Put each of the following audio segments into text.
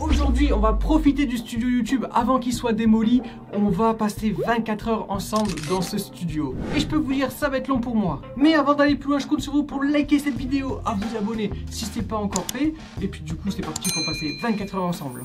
Aujourd'hui, on va profiter du studio YouTube avant qu'il soit démoli. On va passer 24 heures ensemble dans ce studio. Et je peux vous dire, ça va être long pour moi. Mais avant d'aller plus loin, je compte sur vous pour liker cette vidéo, à vous abonner si ce n'est pas encore fait. Et puis du coup, c'est parti pour passer 24 heures ensemble.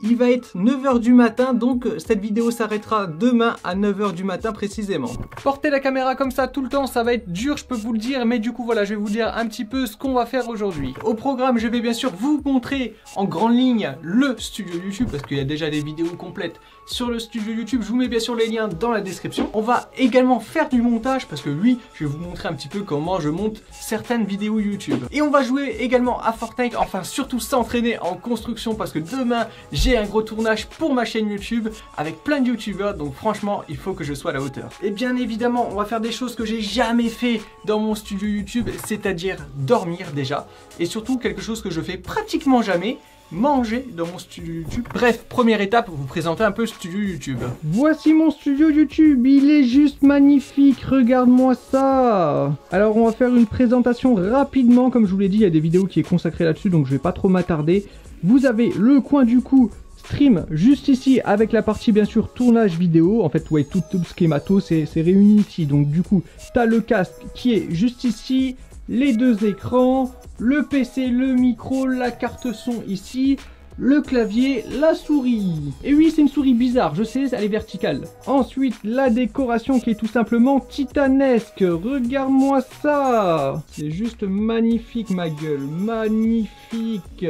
Il va être 9 h du matin, donc cette vidéo s'arrêtera demain à 9 h du matin précisément. Porter la caméra comme ça tout le temps, ça va être dur, je peux vous le dire, mais du coup voilà, je vais vous dire un petit peu ce qu'on va faire aujourd'hui. Au programme, je vais bien sûr vous montrer en grande ligne le studio YouTube, parce qu'il y a déjà des vidéos complètes sur le studio YouTube. Je vous mets bien sûr les liens dans la description. On va également faire du montage, parce que lui, je vais vous montrer un petit peu comment je monte certaines vidéos YouTube. Et on va jouer également à Fortnite, enfin surtout s'entraîner en construction, parce que demain, j'ai un gros tournage pour ma chaîne YouTube avec plein de youtubeurs, donc franchement il faut que je sois à la hauteur. Et bien évidemment on va faire des choses que j'ai jamais fait dans mon studio YouTube, c'est-à-dire dormir déjà, et surtout quelque chose que je fais pratiquement jamais, manger dans mon studio YouTube. Bref, première étape, vous présenter un peu le studio YouTube. Voici mon studio YouTube, il est juste magnifique, regarde-moi ça. Alors on va faire une présentation rapidement, comme je vous l'ai dit, il y a des vidéos qui est consacrée là-dessus, donc je vais pas trop m'attarder. Vous avez le coin du coup stream juste ici avec la partie bien sûr tournage vidéo. En fait ouais, tout ce qui est matos c'est réuni ici. Donc du coup tu as le casque qui est juste ici, les deux écrans, le PC, le micro, la carte son ici, le clavier, la souris. Et oui, c'est une souris bizarre, je sais, elle est verticale. Ensuite, la décoration qui est tout simplement titanesque. Regarde-moi ça. C'est juste magnifique, ma gueule. Magnifique.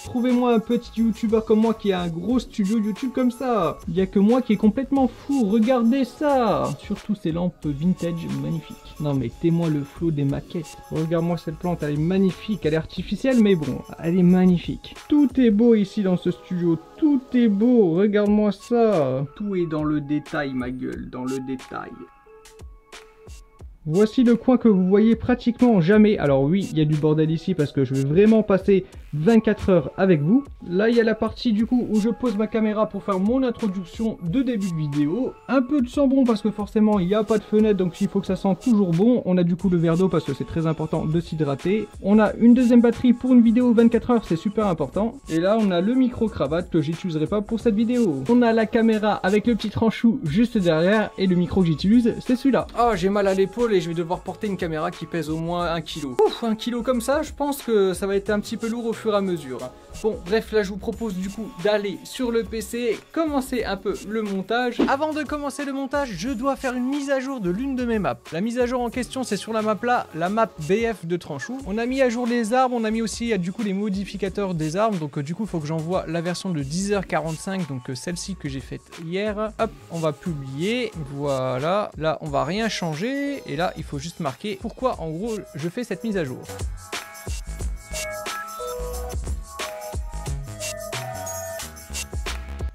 Trouvez-moi un petit youtubeur comme moi qui a un gros studio YouTube comme ça. Il n'y a que moi qui est complètement fou. Regardez ça. Surtout ces lampes vintage magnifiques. Non mais témoin le flow des maquettes. Regarde-moi cette plante, elle est magnifique. Elle est artificielle mais bon, elle est magnifique. Tout est beau ici dans ce studio, tout est beau, regarde-moi ça. Tout est dans le détail ma gueule, dans le détail. Voici le coin que vous voyez pratiquement jamais. Alors oui, il y a du bordel ici parce que je vais vraiment passer 24 heures avec vous. Là, il y a la partie du coup où je pose ma caméra pour faire mon introduction de début de vidéo. Un peu de sang bon parce que forcément, il n'y a pas de fenêtre, donc il faut que ça sente toujours bon. On a du coup le verre d'eau parce que c'est très important de s'hydrater. On a une deuxième batterie pour une vidéo 24 heures, c'est super important. Et là, on a le micro-cravate que j'utiliserai pas pour cette vidéo. On a la caméra avec le petit tranchou juste derrière et le micro que j'utilise, c'est celui-là. Oh, j'ai mal à l'épaule et je vais devoir porter une caméra qui pèse au moins 1 kg. Ouf, 1 kg comme ça, je pense que ça va être un petit peu lourd au fur et à mesure. Bon, bref, là je vous propose du coup d'aller sur le PC, commencer un peu le montage. Avant de commencer le montage, je dois faire une mise à jour de l'une de mes maps. La mise à jour en question, c'est sur la map là, la map BF de Tranchou. On a mis à jour les armes, on a mis aussi du coup les modificateurs des armes. Donc du coup, il faut que j'envoie la version de 10h45, donc celle-ci que j'ai faite hier. Hop, on va publier. Voilà, là on va rien changer. Et là, il faut juste marquer pourquoi en gros je fais cette mise à jour.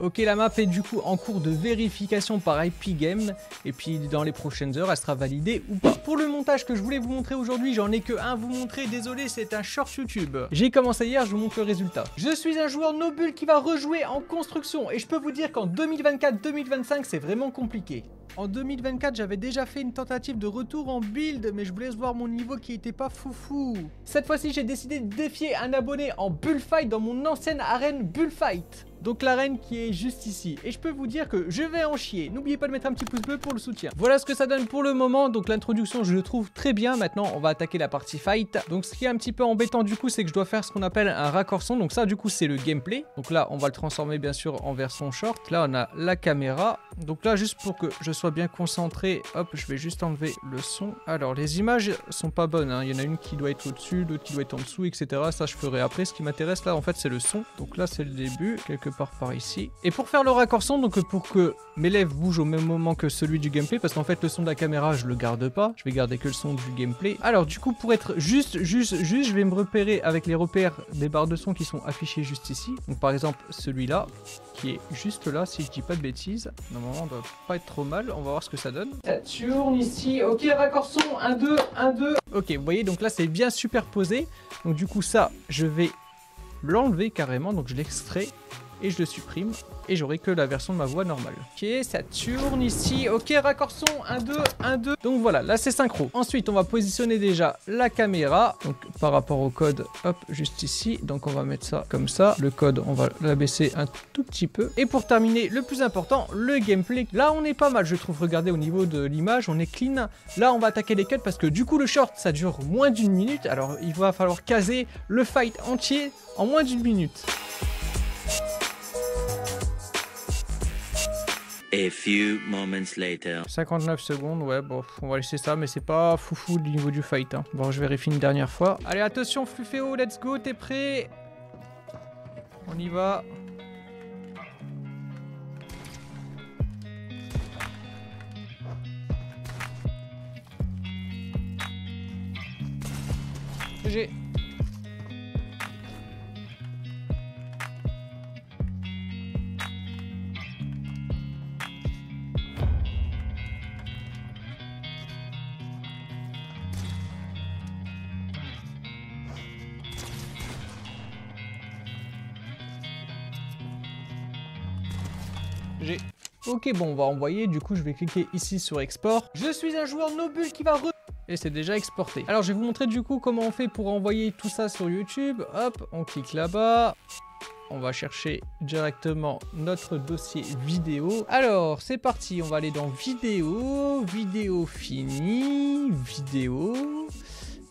Ok, la map est du coup en cours de vérification par IP Game et puis dans les prochaines heures elle sera validée ou pas. Pour le montage que je voulais vous montrer aujourd'hui, j'en ai que un à vous montrer, désolé, c'est un short YouTube. J'ai commencé hier, je vous montre le résultat. Je suis un joueur nobule qui va rejouer en construction et je peux vous dire qu'en 2024-2025 c'est vraiment compliqué. En 2024, j'avais déjà fait une tentative de retour en build, mais je voulais voir mon niveau qui était pas foufou. Cette fois-ci, j'ai décidé de défier un abonné en bullfight dans mon ancienne arène bullfight. Donc l'arène qui est juste ici. Et je peux vous dire que je vais en chier. N'oubliez pas de mettre un petit pouce bleu pour le soutien. Voilà ce que ça donne pour le moment. Donc l'introduction, je le trouve très bien. Maintenant, on va attaquer la partie fight. Donc ce qui est un petit peu embêtant du coup, c'est que je dois faire ce qu'on appelle un raccord son. Donc ça, du coup, c'est le gameplay. Donc là, on va le transformer bien sûr en version short. Là, on a la caméra. Donc là, juste pour que je sois bien concentré, hop, je vais juste enlever le son. Alors, les images sont pas bonnes, hein. Il y en a une qui doit être au-dessus, l'autre qui doit être en dessous, etc. Ça, je ferai après. Ce qui m'intéresse là, en fait, c'est le son. Donc là, c'est le début, quelque part par ici. Et pour faire le raccord son, donc pour que mes lèvres bougent au même moment que celui du gameplay, parce qu'en fait, le son de la caméra, je le garde pas. Je vais garder que le son du gameplay. Alors, du coup, pour être juste, je vais me repérer avec les repères des barres de son qui sont affichées juste ici. Donc, par exemple, celui-là, qui est juste là, si je dis pas de bêtises. Normalement, on doit pas être trop mal. On va voir ce que ça donne. Ça tourne ici. Ok, raccord son. 1, 2, 1, 2. Ok, vous voyez, donc là, c'est bien superposé. Donc, du coup, ça, je vais l'enlever carrément. Donc, je l'extrais. et je le supprime et j'aurai que la version de ma voix normale. Ok, ça tourne ici. Ok, raccord son, 1, 2, 1, 2. Donc voilà, là c'est synchro. Ensuite, on va positionner déjà la caméra. Donc par rapport au code, hop, juste ici. Donc on va mettre ça comme ça. Le code, on va l'abaisser un tout petit peu. Et pour terminer, le plus important, le gameplay. Là, on est pas mal, je trouve. Regardez au niveau de l'image, on est clean. Là, on va attaquer les cuts parce que du coup, le short, ça dure moins d'1 minute. Alors, il va falloir caser le fight entier en moins d'1 minute. A few moments later. 59 secondes, ouais, bon, on va laisser ça, mais c'est pas foufou au niveau du fight. Hein. Bon, je vérifie une dernière fois. Allez, attention, Flufféo, let's go, t'es prêt? On y va. GG. Ok, bon, on va envoyer. Du coup, je vais cliquer ici sur export. Je suis un joueur Nobul qui va et c'est déjà exporté. Alors, je vais vous montrer du coup comment on fait pour envoyer tout ça sur YouTube. Hop, on clique là-bas. On va chercher directement notre dossier vidéo. Alors, c'est parti. On va aller dans vidéo, vidéo finie, vidéo.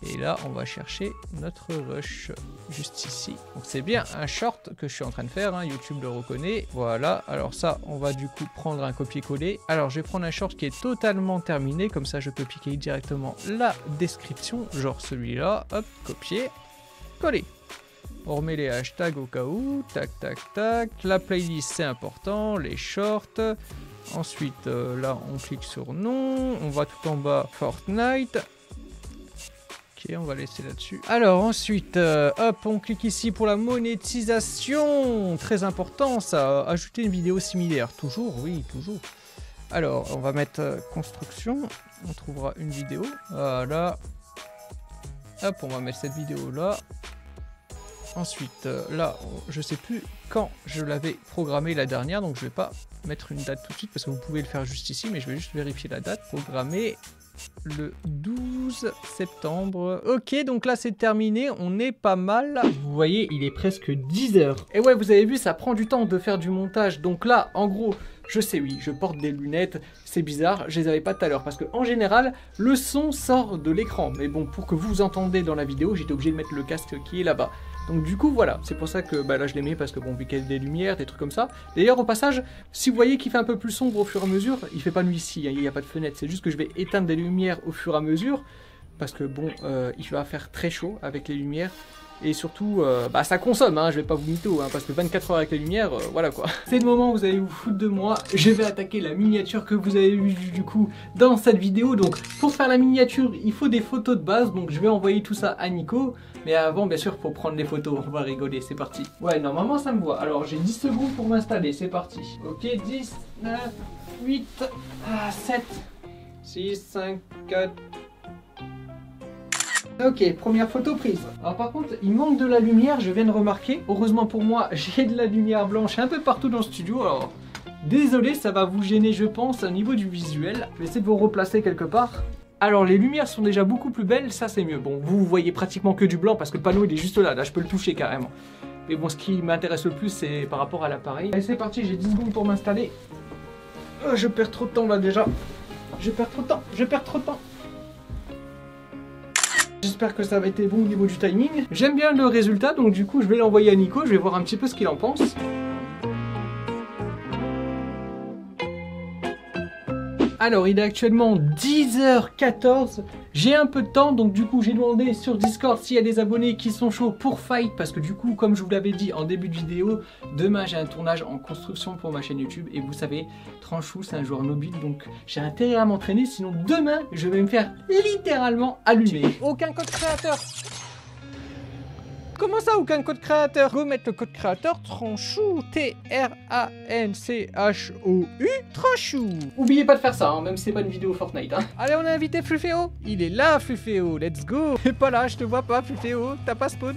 Et là, on va chercher notre rush juste ici. Donc c'est bien un short que je suis en train de faire, hein. YouTube le reconnaît. Voilà, alors ça, on va du coup prendre un copier-coller. Alors je vais prendre un short qui est totalement terminé, comme ça je peux piquer directement la description, genre celui-là. Hop, copier, coller. On remet les hashtags au cas où, tac, tac, tac. La playlist, c'est important, les shorts. Ensuite, là, on clique sur non. On va tout en bas, Fortnite. Ok, on va laisser là-dessus. Alors ensuite, hop, on clique ici pour la monétisation. Très important ça, ajouter une vidéo similaire. Toujours, oui, toujours. Alors, on va mettre construction. On trouvera une vidéo. Voilà. Hop, on va mettre cette vidéo là. Ensuite, là, je sais plus quand je l'avais programmé la dernière, donc je vais pas mettre une date tout de suite parce que vous pouvez le faire juste ici, mais je vais juste vérifier la date. Programmer le 12 septembre. Ok, donc là c'est terminé, on est pas mal. Vous voyez, il est presque 10 h. Et ouais, vous avez vu, ça prend du temps de faire du montage. Donc là, en gros, je sais, oui, je porte des lunettes, c'est bizarre, je les avais pas tout à l'heure parce que en général, le son sort de l'écran. Mais bon, pour que vous entendez dans la vidéo, j'étais obligé de mettre le casque qui est là-bas. Donc du coup voilà, c'est pour ça que bah, là je l'ai mis parce que bon, vu qu'il y a des lumières, des trucs comme ça. D'ailleurs au passage, si vous voyez qu'il fait un peu plus sombre au fur et à mesure, il fait pas nuit ici, hein, il n'y a pas de fenêtre, c'est juste que je vais éteindre des lumières au fur et à mesure. Parce que bon, il va faire très chaud avec les lumières. Et surtout, bah ça consomme, hein, je vais pas vous mytho, hein, parce que 24 heures avec les lumières, voilà quoi. C'est le moment où vous allez vous foutre de moi, je vais attaquer la miniature que vous avez vue du coup dans cette vidéo. Donc pour faire la miniature, il faut des photos de base, donc je vais envoyer tout ça à Nico. Mais avant, bien sûr, pour prendre les photos, on va rigoler, c'est parti. Ouais, normalement ça me voit, alors j'ai 10 secondes pour m'installer, c'est parti. Ok, 10, 9, 8, 7, 6, 5, 4... Ok, première photo prise. Alors par contre, il manque de la lumière, je viens de remarquer. Heureusement pour moi, j'ai de la lumière blanche un peu partout dans le studio. Alors, désolé, ça va vous gêner, je pense, au niveau du visuel. Je vais essayer de vous replacer quelque part. Alors, les lumières sont déjà beaucoup plus belles, ça c'est mieux. Bon, vous voyez pratiquement que du blanc parce que le panneau il est juste là, là je peux le toucher carrément. Mais bon, ce qui m'intéresse le plus, c'est par rapport à l'appareil. Allez, c'est parti, j'ai 10 secondes pour m'installer. Je perds trop de temps là déjà. Je perds trop de temps. J'espère que ça va être bon au niveau du timing. J'aime bien le résultat, donc du coup je vais l'envoyer à Nico, je vais voir un petit peu ce qu'il en pense. Alors il est actuellement 10h14, j'ai un peu de temps, donc du coup j'ai demandé sur Discord s'il y a des abonnés qui sont chauds pour fight, parce que du coup comme je vous l'avais dit en début de vidéo, demain j'ai un tournage en construction pour ma chaîne YouTube, et vous savez, Tranchou c'est un joueur mobile, donc j'ai intérêt à m'entraîner, sinon demain je vais me faire littéralement allumer. Aucun code créateur. Comment ça, aucun code créateur? Go mettre le code créateur Tranchou, T-R-A-N-C-H-O-U, Tranchou. Oubliez pas de faire ça, hein, même si c'est pas une vidéo Fortnite. Hein. Allez, on a invité Flufféo. Il est là, Flufféo, let's go. Et pas là, je te vois pas, Flufféo, t'as pas spawn.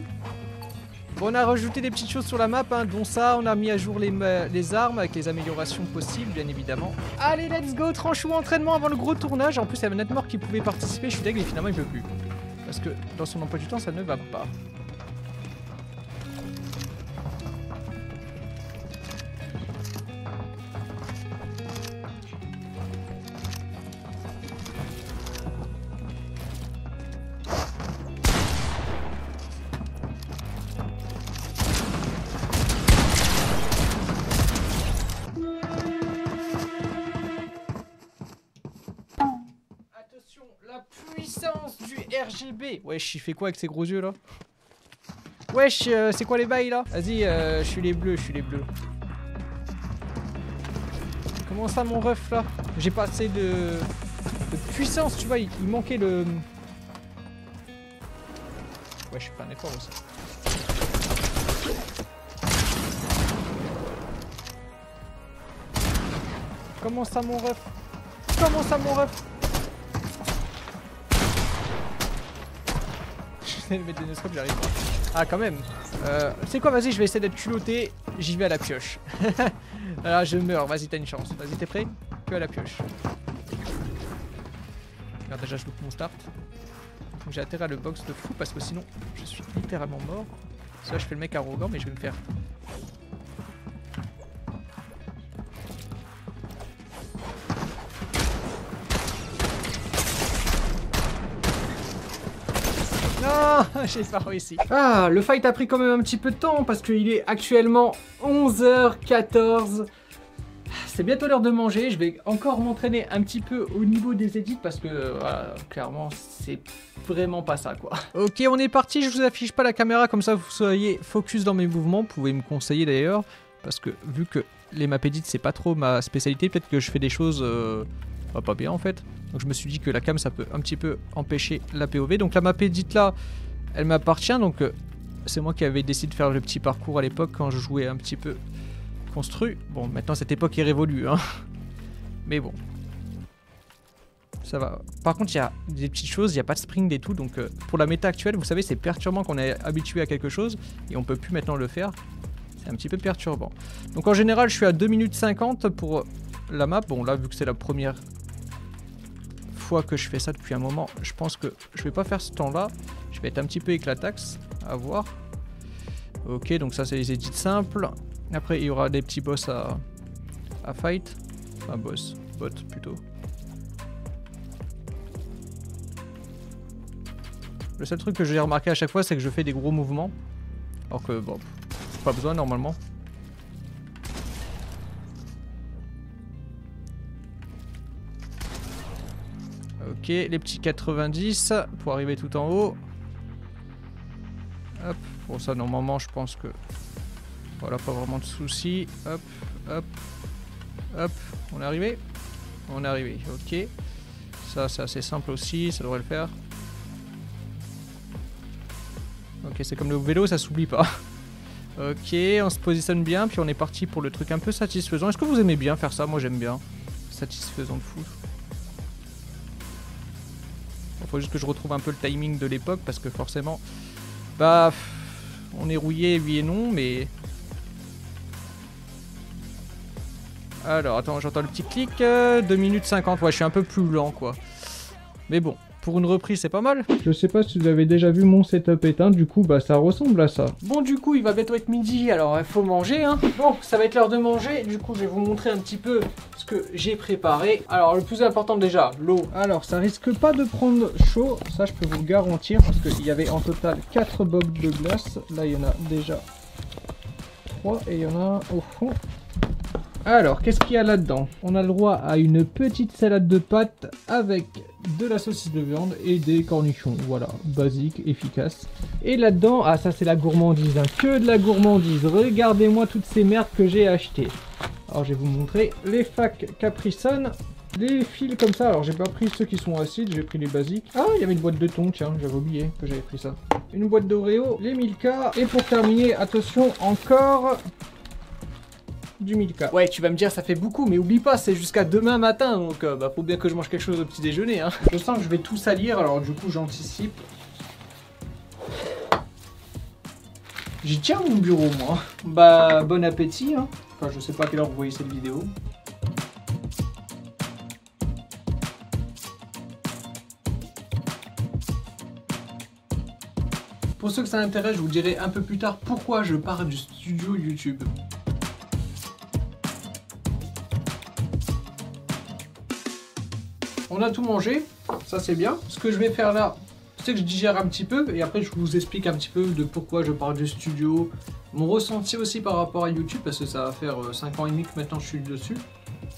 Bon, on a rajouté des petites choses sur la map, hein, dont ça, on a mis à jour les armes avec les améliorations possibles, bien évidemment. Allez, let's go, tranchou entraînement avant le gros tournage. En plus, il y avait Netmore qui pouvait participer, je suis deg, et finalement, il peut plus. Parce que dans son emploi du temps, ça ne va pas. La puissance du RGB. Wesh, il fait quoi avec ces gros yeux là? Wesh, c'est quoi les bails là? Vas-y, je suis les bleus, Comment ça mon ref là? J'ai pas assez de puissance, tu vois, il manquait le... Wesh, je fais un effort aussi. Comment ça mon ref? Le mettre des scope, j'arrive pas. Ah quand même. C'est quoi, vas-y, je vais essayer d'être culotté. J'y vais à la pioche. Là je meurs, vas-y t'as une chance. Vas-y t'es prêt? Que à la pioche. Regarde, déjà je loupe mon start. J'ai atterri à le box de fou parce que sinon je suis littéralement mort. Ça je fais le mec arrogant mais je vais me faire... Non, j'ai pas réussi. Ah, le fight a pris quand même un petit peu de temps parce qu'il est actuellement 11h14. C'est bientôt l'heure de manger. Je vais encore m'entraîner un petit peu au niveau des edits parce que voilà, clairement c'est vraiment pas ça quoi. Ok, on est parti. Je vous affiche pas la caméra comme ça vous soyez focus dans mes mouvements. Vous pouvez me conseiller d'ailleurs parce que vu que les map edits c'est pas trop ma spécialité, peut-être que je fais des choses pas bien en fait. Donc je me suis dit que la cam ça peut un petit peu empêcher la POV. Donc la map edit là, elle m'appartient. Donc c'est moi qui avais décidé de faire le petit parcours à l'époque quand je jouais un petit peu construit. Bon maintenant cette époque est révolue hein. Mais bon. Ça va. Par contre il y a des petites choses, il n'y a pas de sprint et tout. Donc pour la méta actuelle, vous savez c'est perturbant qu'on est habitué à quelque chose et on peut plus maintenant le faire. C'est un petit peu perturbant. Donc en général je suis à 2 minutes 50 pour la map. Bon là vu que c'est la première fois que je fais ça depuis un moment, je pense que je vais pas faire ce temps là. Je vais être un petit peu éclataxe à voir. Ok, donc ça c'est les edits simples. Après il y aura des petits boss à fight. Enfin bot plutôt. Le seul truc que j'ai remarqué à chaque fois c'est que je fais des gros mouvements. Alors que bon, pas besoin normalement. Ok, les petits 90 pour arriver tout en haut. Hop, bon ça normalement je pense que... Voilà, pas vraiment de soucis. Hop, hop, hop, on est arrivé. On est arrivé, ok. Ça c'est assez simple aussi, ça devrait le faire. Ok, c'est comme le vélo, ça s'oublie pas. Ok, on se positionne bien, puis on est parti pour le truc un peu satisfaisant. Est-ce que vous aimez bien faire ça? Moi j'aime bien. Satisfaisant de fou. Faut juste que je retrouve un peu le timing de l'époque parce que forcément, bah, on est rouillé oui et non, mais... Alors, attends, j'entends le petit clic, 2 minutes 50, ouais, je suis un peu plus lent, quoi. Mais bon, pour une reprise, c'est pas mal. Je sais pas si vous avez déjà vu mon setup éteint, du coup, bah, ça ressemble à ça. Bon, du coup, il va bientôt être midi, alors il faut manger, hein. Bon, ça va être l'heure de manger, du coup, je vais vous montrer un petit peu ce que j'ai préparé. Alors, le plus important déjà, l'eau. Alors, ça risque pas de prendre chaud, ça, je peux vous le garantir, parce qu'il y avait en total 4 bocs de glace. Là, il y en a déjà 3, et il y en a un au fond. Alors, qu'est-ce qu'il y a là-dedans? On a le droit à une petite salade de pâtes avec de la saucisse de viande et des cornichons. Voilà, basique, efficace. Et là-dedans, ah ça c'est la gourmandise, hein. Que de la gourmandise. Regardez-moi toutes ces merdes que j'ai achetées. Alors, je vais vous montrer les facs Capri Sun. Les fils comme ça, alors j'ai pas pris ceux qui sont acides, j'ai pris les basiques. Ah, il y avait une boîte de thon, tiens, j'avais oublié que j'avais pris ça. Une boîte d'Oreo, les Milka. Et pour terminer, attention, encore... du Milka. Ouais, tu vas me dire ça fait beaucoup, mais oublie pas, c'est jusqu'à demain matin, donc bah faut bien que je mange quelque chose au petit déjeuner, hein. Je sens que je vais tout salir, alors du coup j'anticipe. J'y tiens mon bureau moi. Bah bon appétit hein. Enfin je sais pas à quelle heure vous voyez cette vidéo. Pour ceux que ça intéresse, je vous dirai un peu plus tard pourquoi je pars du studio YouTube. On a tout mangé, ça c'est bien. Ce que je vais faire là, c'est que je digère un petit peu et après je vous explique un petit peu de pourquoi je pars du studio, mon ressenti aussi par rapport à YouTube parce que ça va faire 5 ans et demi que maintenant je suis dessus.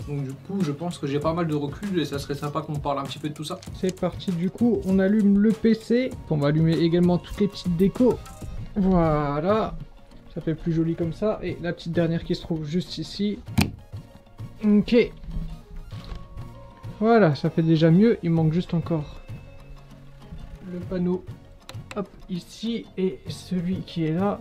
Donc du coup je pense que j'ai pas mal de recul et ça serait sympa qu'on parle un petit peu de tout ça. C'est parti du coup, on allume le PC, on va allumer également toutes les petites décos. Voilà, ça fait plus joli comme ça et la petite dernière qui se trouve juste ici. Ok. Voilà, ça fait déjà mieux, il manque juste encore le panneau, hop, ici, et celui qui est là.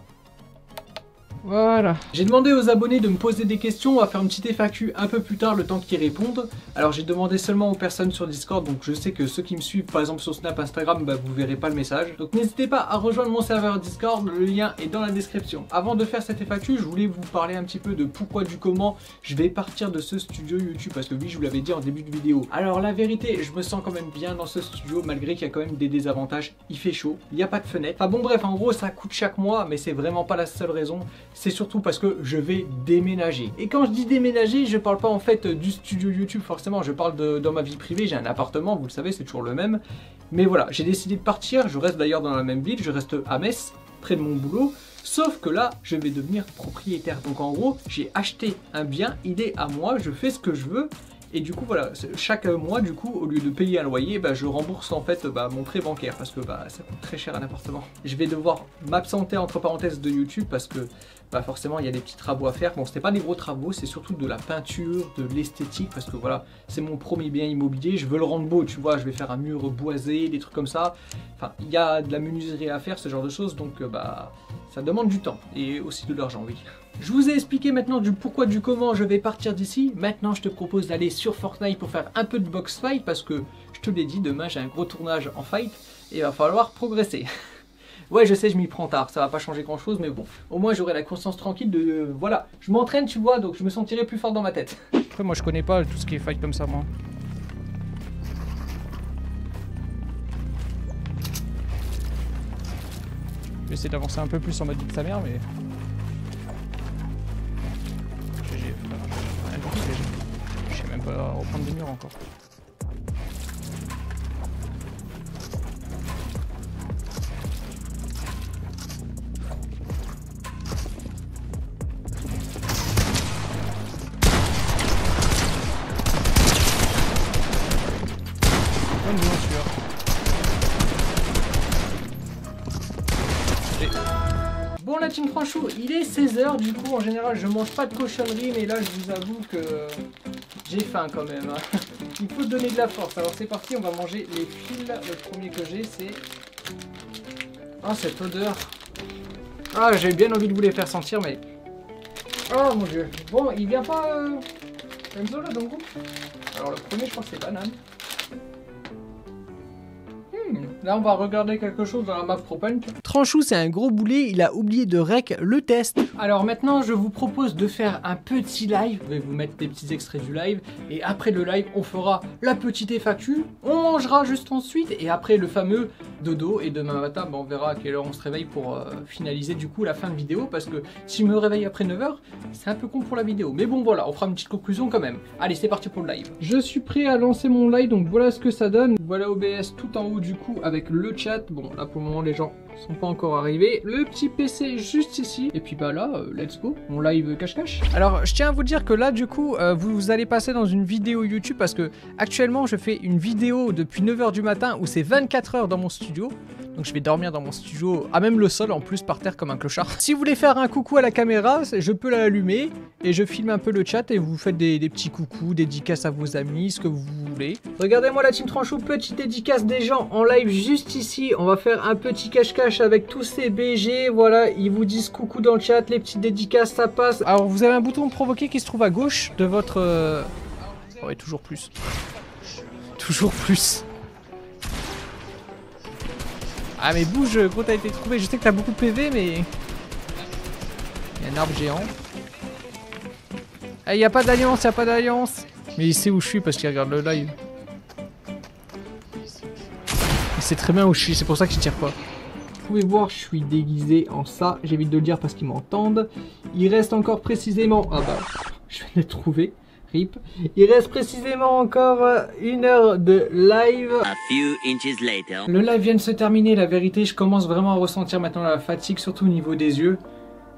Voilà. J'ai demandé aux abonnés de me poser des questions, on va faire une petite FAQ un peu plus tard, le temps qu'ils répondent. Alors j'ai demandé seulement aux personnes sur Discord, donc je sais que ceux qui me suivent par exemple sur Snap, Instagram, bah, vous verrez pas le message. Donc n'hésitez pas à rejoindre mon serveur Discord, le lien est dans la description. Avant de faire cette FAQ, je voulais vous parler un petit peu de pourquoi du comment je vais partir de ce studio YouTube, parce que oui, je vous l'avais dit en début de vidéo. Alors la vérité, je me sens quand même bien dans ce studio, malgré qu'il y a quand même des désavantages. Il fait chaud, il n'y a pas de fenêtre. Enfin bon bref, en gros ça coûte chaque mois, mais c'est vraiment pas la seule raison. C'est surtout parce que je vais déménager. Et quand je dis déménager, je parle pas en fait du studio YouTube forcément, je parle dans ma vie privée, j'ai un appartement, vous le savez, c'est toujours le même. Mais voilà, j'ai décidé de partir, je reste d'ailleurs dans la même ville, je reste à Metz, près de mon boulot. Sauf que là, je vais devenir propriétaire. Donc en gros, j'ai acheté un bien, il est à moi, je fais ce que je veux. Et du coup voilà, chaque mois du coup, au lieu de payer un loyer, bah, je rembourse en fait mon prêt bancaire parce que bah, ça coûte très cher un appartement. Je vais devoir m'absenter entre parenthèses de YouTube parce que bah, forcément il y a des petits travaux à faire. Bon, c'était pas des gros travaux, c'est surtout de la peinture, de l'esthétique parce que voilà, c'est mon premier bien immobilier, je veux le rendre beau, tu vois, je vais faire un mur boisé, des trucs comme ça. Enfin, il y a de la menuiserie à faire, ce genre de choses, donc bah ça demande du temps et aussi de l'argent, oui. Je vous ai expliqué maintenant du pourquoi, du comment je vais partir d'ici. Maintenant, je te propose d'aller sur Fortnite pour faire un peu de box fight parce que, je te l'ai dit, demain j'ai un gros tournage en fight et il va falloir progresser. Ouais, je sais, je m'y prends tard, ça va pas changer grand chose, mais bon, au moins j'aurai la conscience tranquille de... voilà, je m'entraîne, tu vois, donc je me sentirai plus fort dans ma tête. Après, moi je connais pas tout ce qui est fight comme ça, moi. Je vais essayer d'avancer un peu plus en mode de sa mère, mais... Je sais même pas reprendre des murs encore. Bonne bien sûr. Bon la team Franchou, il est 16 h, du coup en général je mange pas de cochonnerie, mais là je vous avoue que j'ai faim quand même. Hein. Il faut donner de la force, alors c'est parti, on va manger les fils. Le premier que j'ai c'est... Oh cette odeur. Ah j'ai bien envie de vous les faire sentir mais... Oh mon dieu. Bon il vient pas Enzo là dans le goût. Alors le premier je crois que c'est banane. Là on va regarder quelque chose dans la map propane. Tranchou c'est un gros boulet, il a oublié de rec le test. Alors maintenant je vous propose de faire un petit live. Je vais vous mettre des petits extraits du live. Et après le live on fera la petite FAQ. On mangera juste ensuite. Et après le fameux dodo. Et demain matin on verra à quelle heure on se réveille pour finaliser du coup la fin de vidéo. Parce que si je me réveille après 9 h, c'est un peu con pour la vidéo. Mais bon voilà, on fera une petite conclusion quand même. Allez c'est parti pour le live. Je suis prêt à lancer mon live, donc voilà ce que ça donne. Voilà OBS tout en haut du coup avec le chat. Bon là pour le moment les gens sont pas encore arrivés. Le petit PC juste ici. Et puis bah là, let's go. Mon live cache-cache. Alors je tiens à vous dire que là du coup, vous allez passer dans une vidéo YouTube parce que actuellement je fais une vidéo depuis 9 h du matin où c'est 24 h dans mon studio. Donc je vais dormir dans mon studio, à même le sol en plus par terre comme un clochard. Si vous voulez faire un coucou à la caméra, je peux l'allumer et je filme un peu le chat et vous faites des petits coucous, dédicaces à vos amis, ce que vous voulez. Regardez-moi la team Tranchou, petite dédicace des gens en live juste ici. On va faire un petit cache-cache avec tous ces BG, voilà, ils vous disent coucou dans le chat, les petites dédicaces ça passe. Alors vous avez un bouton provoquer qui se trouve à gauche de votre... Ouais, toujours plus. Toujours plus. Ah mais bouge, gros t'as été trouvé, je sais que t'as beaucoup de PV mais... Un arbre géant. Eh, y a pas d'alliance, y a pas d'alliance. Mais il sait où je suis parce qu'il regarde le live. Il sait très bien où je suis, c'est pour ça que je tire pas. Vous pouvez voir, je suis déguisé en ça. J'évite de le dire parce qu'ils m'entendent. Il reste encore précisément... Ah bah, je viens de le trouver. RIP. Il reste précisément encore 1 heure de live. A few inches later. Le live vient de se terminer, la vérité, je commence vraiment à ressentir maintenant la fatigue, surtout au niveau des yeux.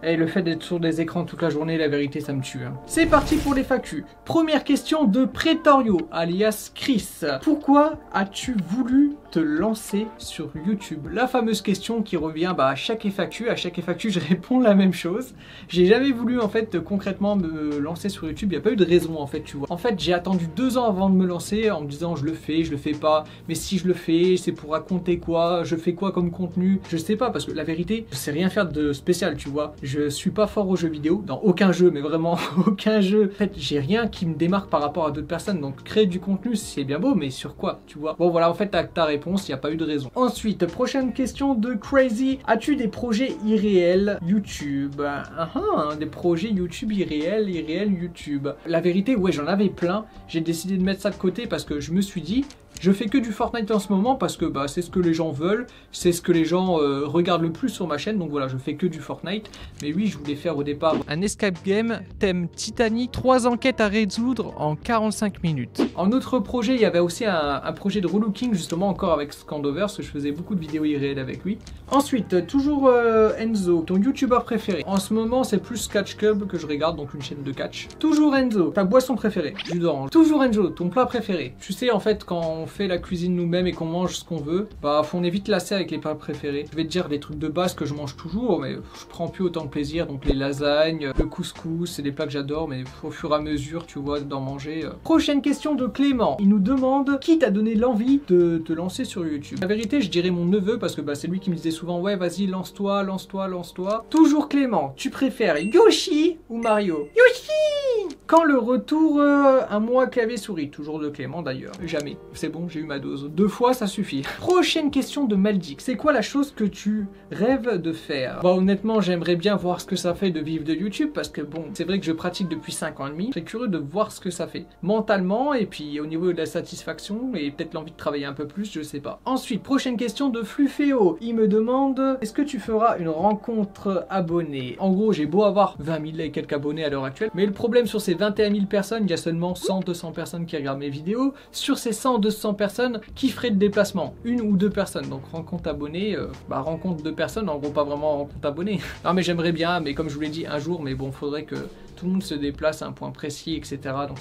Et le fait d'être sur des écrans toute la journée, la vérité, ça me tue. Hein. C'est parti pour les FAQ. Première question de Pretorio, alias Chris. Pourquoi as-tu voulu te lancer sur YouTube? La fameuse question qui revient à chaque FAQ. À chaque FAQ, je réponds la même chose. J'ai jamais voulu, en fait, concrètement me lancer sur YouTube. Il n'y a pas eu de raison, en fait, tu vois. En fait, j'ai attendu 2 ans avant de me lancer en me disant, je le fais pas. Mais si je le fais, c'est pour raconter quoi? Je fais quoi comme contenu? Je sais pas, parce que la vérité, je sais rien faire de spécial, tu vois. Je suis pas fort aux jeux vidéo, dans aucun jeu, mais vraiment aucun jeu. En fait, j'ai rien qui me démarque par rapport à d'autres personnes, donc créer du contenu, c'est bien beau, mais sur quoi, tu vois? Bon, voilà, en fait, ta réponse, il n'y a pas eu de raison. Ensuite, prochaine question de Crazy. As-tu des projets irréels YouTube? Des projets YouTube irréels YouTube. La vérité, ouais, j'en avais plein. J'ai décidé de mettre ça de côté parce que je me suis dit, je fais que du Fortnite en ce moment parce que c'est ce que les gens veulent, c'est ce que les gens regardent le plus sur ma chaîne, donc voilà, je fais que du Fortnite. Mais oui, je voulais faire au départ un escape game, thème Titanic, 3 enquêtes à résoudre en 45 minutes. En autre projet, il y avait aussi un projet de relooking, justement encore avec Scandover, parce que je faisais beaucoup de vidéos irréelles avec lui. Ensuite, toujours Enzo, ton youtubeur préféré. En ce moment, c'est plus Catch Club que je regarde, donc une chaîne de catch. Toujours Enzo, ta boisson préférée, jus d'orange. Toujours Enzo, ton plat préféré. Tu sais, en fait, quand on fait la cuisine nous-mêmes et qu'on mange ce qu'on veut, on est vite lassé avec les plats préférés. Je vais te dire des trucs de base que je mange toujours, mais je prends plus autant de plaisir. Donc les lasagnes, le couscous, c'est des plats que j'adore, mais au fur et à mesure, tu vois, d'en manger. Prochaine question de Clément. Il nous demande qui t'a donné l'envie de te lancer sur YouTube. La vérité, je dirais mon neveu parce que c'est lui qui me disait souvent ouais, vas-y, lance-toi, lance-toi, lance-toi. Toujours Clément. Tu préfères Yoshi ou Mario? Yoshi! Quand le retour un mois clavier souris? Toujours de Clément d'ailleurs. Jamais. C'est bon, j'ai eu ma dose. 2 fois, ça suffit. Prochaine question de Maldic. C'est quoi la chose que tu rêves de faire? Honnêtement, j'aimerais bien voir ce que ça fait de vivre de YouTube parce que c'est vrai que je pratique depuis 5 ans et demi. Je serais curieux de voir ce que ça fait mentalement et puis au niveau de la satisfaction et peut-être l'envie de travailler un peu plus, je sais pas. Ensuite, prochaine question de Flufféo. Il me demande, est-ce que tu feras une rencontre abonnée? En gros, j'ai beau avoir 20 000 et quelques abonnés à l'heure actuelle, mais le problème sur ces 21 000 personnes, il y a seulement 100-200 personnes qui regardent mes vidéos. Sur ces 100-200 personnes, qui ferait le déplacement? 1 ou 2 personnes. Donc rencontre abonnée, rencontre 2 personnes, en gros pas vraiment rencontre abonnée. Non mais j'aimerais bien, mais comme je vous l'ai dit un jour, mais bon, faudrait que tout le monde se déplace à un point précis, etc. Donc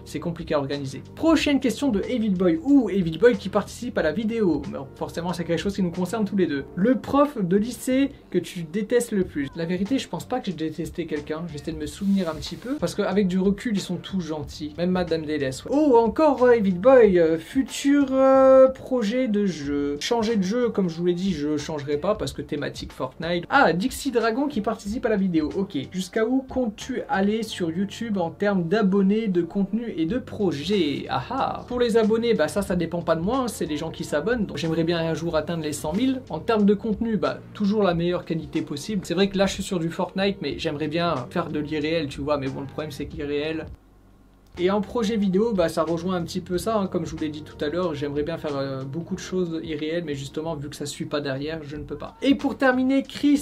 c'est compliqué à organiser. Prochaine question de Evil Boy, ou Evil Boy qui participe à la vidéo. Mais forcément c'est quelque chose qui nous concerne tous les deux. Le prof de lycée que tu détestes le plus? La vérité, je pense pas que j'ai détesté quelqu'un. J'essaie de me souvenir un petit peu, parce qu'avec du recul, ils sont tous gentils. Même Madame Dédès. Ouais. Oh, encore Evil Boy, futur projet de jeu. Changer de jeu, comme je vous l'ai dit, je changerai pas parce que thématique Fortnite. Ah, Dixie Dragon qui participe à la vidéo. Ok. Jusqu'à où comptes-tu aller sur YouTube en termes d'abonnés, de contenu et de projets? Ah. Pour les abonnés, ça dépend pas de moi, hein, c'est les gens qui s'abonnent. Donc j'aimerais bien un jour atteindre les 100 000. En termes de contenu, toujours la meilleure qualité possible. C'est vrai que là je suis sur du Fortnite, mais j'aimerais bien faire de l'irréel, tu vois. Mais bon, le problème c'est que l'irréel... Et en projet vidéo, ça rejoint un petit peu ça, hein, comme je vous l'ai dit tout à l'heure, j'aimerais bien faire beaucoup de choses irréelles, mais justement, vu que ça ne suit pas derrière, je ne peux pas. Et pour terminer, Chris,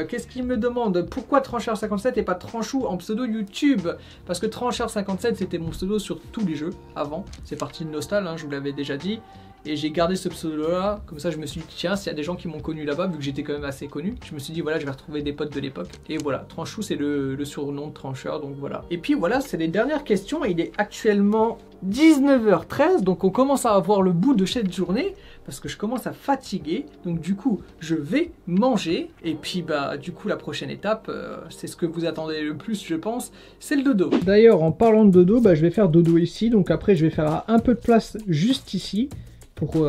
qu'est-ce qu'il me demande? Pourquoi Trancheur57 et pas Tranchou en pseudo YouTube? Parce que Trancheur57, c'était mon pseudo sur tous les jeux, avant. C'est parti de Nostal, hein, je vous l'avais déjà dit. Et j'ai gardé ce pseudo là, comme ça je me suis dit tiens, s'il y a des gens qui m'ont connu là-bas, vu que j'étais quand même assez connu, je me suis dit voilà, je vais retrouver des potes de l'époque. Et voilà, Tranchou c'est le surnom de Trancheur, donc voilà. Et puis voilà, c'est les dernières questions, il est actuellement 19h13, donc on commence à avoir le bout de cette journée, parce que je commence à fatiguer, donc du coup je vais manger, et puis du coup la prochaine étape, c'est ce que vous attendez le plus je pense, c'est le dodo. D'ailleurs en parlant de dodo, je vais faire dodo ici, donc après je vais faire un peu de place juste ici, pour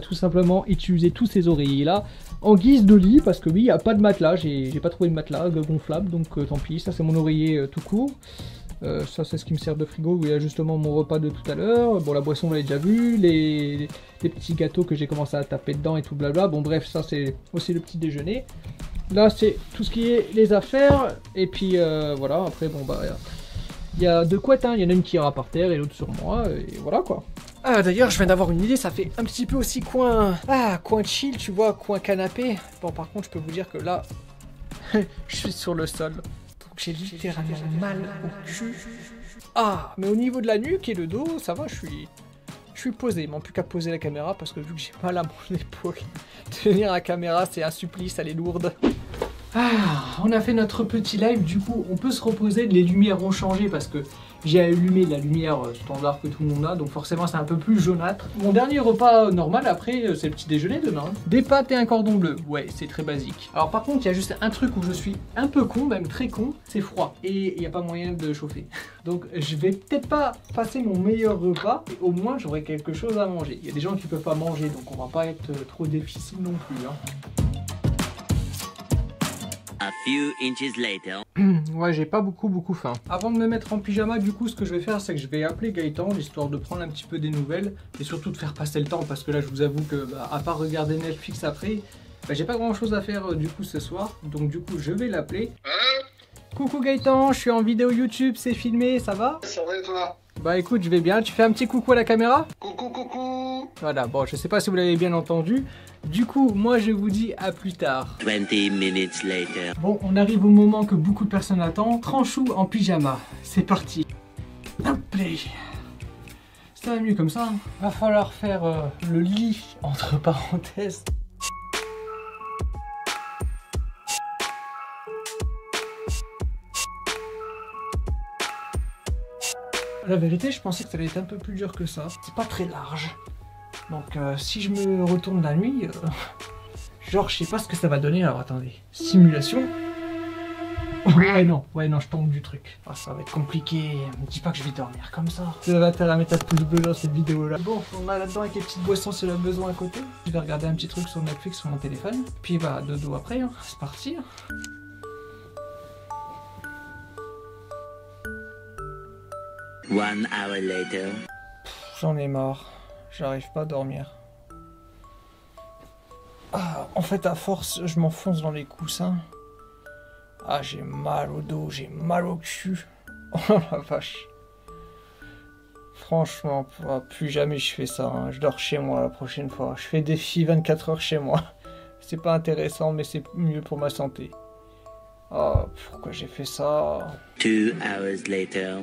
tout simplement utiliser tous ces oreillers là en guise de lit, parce que oui, il n'y a pas de matelas, j'ai pas trouvé de matelas gonflable, donc tant pis. Ça c'est mon oreiller tout court, ça c'est ce qui me sert de frigo, où il y a justement mon repas de tout à l'heure. Bon, la boisson vous l'avez déjà vu, les petits gâteaux que j'ai commencé à taper dedans et tout blabla, bon bref, ça c'est aussi le petit déjeuner. Là c'est tout ce qui est les affaires. Et puis voilà, après bon bah il y a deux couettes, hein. Il y en a une qui ira par terre et l'autre sur moi. Et voilà quoi. Ah d'ailleurs je viens d'avoir une idée, ça fait un petit peu aussi coin... Ah, coin chill tu vois, coin canapé. Bon par contre je peux vous dire que là, je suis sur le sol. Donc j'ai littéralement mal au cul. Ah, mais au niveau de la nuque et le dos, ça va, je suis posé. Il manque plus qu'à poser la caméra parce que vu que j'ai mal à mon épaule, tenir la caméra c'est un supplice, elle est lourde. Ah, on a fait notre petit live, du coup on peut se reposer, les lumières ont changé parce que j'ai allumé la lumière standard que tout le monde a, donc forcément c'est un peu plus jaunâtre. Mon dernier repas normal après c'est le petit déjeuner demain. Des pâtes et un cordon bleu, ouais c'est très basique. Alors par contre il y a juste un truc où je suis un peu con, même très con, c'est froid et il n'y a pas moyen de chauffer. Donc je vais peut-être pas passer mon meilleur repas, mais au moins j'aurai quelque chose à manger. Il y a des gens qui peuvent pas manger donc on va pas être trop difficile non plus. Hein. A few inches later. Ouais, j'ai pas beaucoup faim. Avant de me mettre en pyjama, du coup, ce que je vais faire, c'est que je vais appeler Gaëtan, histoire de prendre un petit peu des nouvelles, et surtout de faire passer le temps, parce que là, je vous avoue que, à part regarder Netflix après, j'ai pas grand chose à faire, du coup, ce soir. Donc, du coup, je vais l'appeler. Coucou Gaëtan, je suis en vidéo YouTube, c'est filmé, ça va? Ça va et toi? Bah écoute, je vais bien, tu fais un petit coucou à la caméra? Coucou. Voilà, bon, je sais pas si vous l'avez bien entendu. Du coup, moi je vous dis à plus tard. 20 minutes later. Bon, on arrive au moment que beaucoup de personnes attendent. Tranchou en pyjama, c'est parti. Hop là. Ça va mieux comme ça. Va falloir faire le lit, entre parenthèses. La vérité, je pensais que ça allait être un peu plus dur que ça. C'est pas très large. Donc si je me retourne la nuit, genre je sais pas ce que ça va donner. Alors attendez, simulation. Ouais non, je tombe du truc. Ah, ça va être compliqué, me dis pas que je vais dormir comme ça. Ça va faire à mettre un pouce bleu dans cette vidéo là. Bon, on a là-dedans avec les petites boissons si on a besoin à côté. Je vais regarder un petit truc sur Netflix sur mon téléphone. Puis bah dodo après, hein. C'est parti. 1 hour later. J'en ai marre, j'arrive pas à dormir. Ah, en fait à force je m'enfonce dans les coussins. Ah j'ai mal au dos, j'ai mal au cul. Oh la vache. Franchement, plus jamais je fais ça, hein. Je dors chez moi la prochaine fois. Je fais défi 24 heures chez moi. C'est pas intéressant mais c'est mieux pour ma santé. Ah, pourquoi j'ai fait ça? 2 hours later.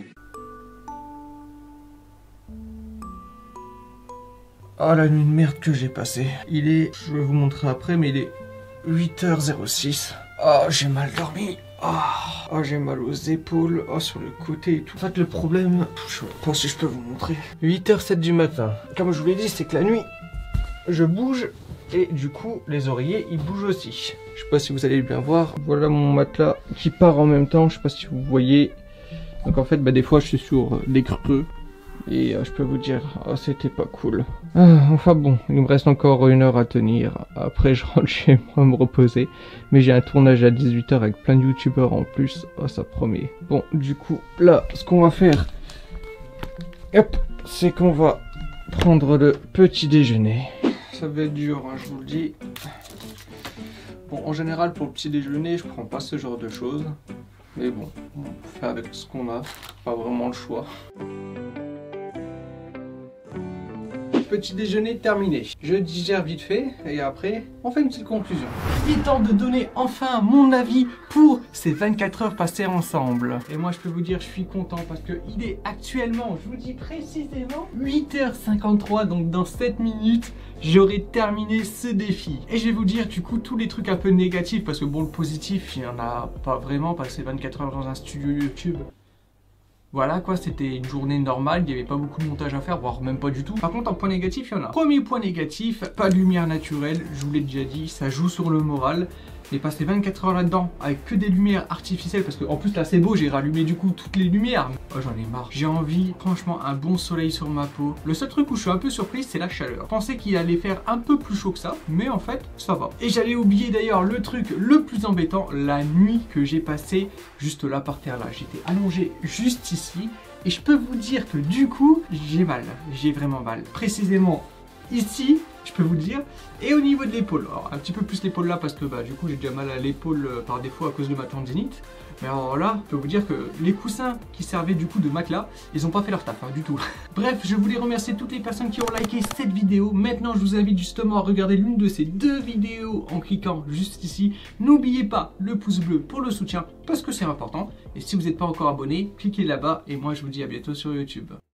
Oh la nuit de merde que j'ai passée. Il est, je vais vous montrer après, mais il est 8h06. Oh j'ai mal dormi. Oh j'ai mal aux épaules, oh sur le côté et tout. En fait le problème, je sais pas si je peux vous montrer. 8h07 du matin. Comme je vous l'ai dit, c'est que la nuit, je bouge et du coup les oreillers ils bougent aussi. Je sais pas si vous allez bien voir. Voilà mon matelas qui part en même temps, je sais pas si vous voyez. Donc en fait des fois je suis sur des creux. Et je peux vous dire, oh, c'était pas cool. Enfin bon, il me reste encore 1 heure à tenir. Après je rentre chez moi me reposer. Mais j'ai un tournage à 18h avec plein de youtubeurs en plus. Oh ça promet. Bon du coup là ce qu'on va faire, hop, c'est qu'on va prendre le petit déjeuner. Ça va être dur hein, je vous le dis. Bon en général pour le petit déjeuner je prends pas ce genre de choses. Mais bon, on fait avec ce qu'on a. Pas vraiment le choix. Petit déjeuner terminé. Je digère vite fait et après on fait une petite conclusion. Il est temps de donner enfin mon avis pour ces 24 heures passées ensemble. Et moi je peux vous dire je suis content parce que il est actuellement, je vous dis précisément 8h53, donc dans 7 minutes j'aurai terminé ce défi. Et je vais vous dire du coup tous les trucs un peu négatifs parce que bon le positif il n'y en a pas vraiment, passer 24 heures dans un studio YouTube. Voilà quoi, c'était une journée normale, il n'y avait pas beaucoup de montage à faire, voire même pas du tout. Par contre, en point négatif, il y en a. Premier point négatif, pas de lumière naturelle, je vous l'ai déjà dit, ça joue sur le moral. J'ai passé 24 heures là-dedans avec que des lumières artificielles parce que en plus là c'est beau, j'ai rallumé du coup toutes les lumières. Oh j'en ai marre. J'ai envie, franchement, un bon soleil sur ma peau. Le seul truc où je suis un peu surprise, c'est la chaleur. Je pensais qu'il allait faire un peu plus chaud que ça, mais en fait ça va. Et j'allais oublier d'ailleurs le truc le plus embêtant, la nuit que j'ai passée juste là par terre là. J'étais allongé juste ici et je peux vous dire que du coup j'ai mal, j'ai vraiment mal. Précisément ici, je peux vous le dire. Et au niveau de l'épaule, alors un petit peu plus l'épaule là parce que bah, du coup j'ai déjà mal à l'épaule par défaut à cause de ma tendinite. Mais alors là, je peux vous dire que les coussins qui servaient du coup de matelas, ils n'ont pas fait leur taf, du tout. Bref, je voulais remercier toutes les personnes qui ont liké cette vidéo. Maintenant, je vous invite justement à regarder l'une de ces deux vidéos en cliquant juste ici. N'oubliez pas le pouce bleu pour le soutien, parce que c'est important. Et si vous n'êtes pas encore abonné, cliquez là-bas. Et moi, je vous dis à bientôt sur YouTube.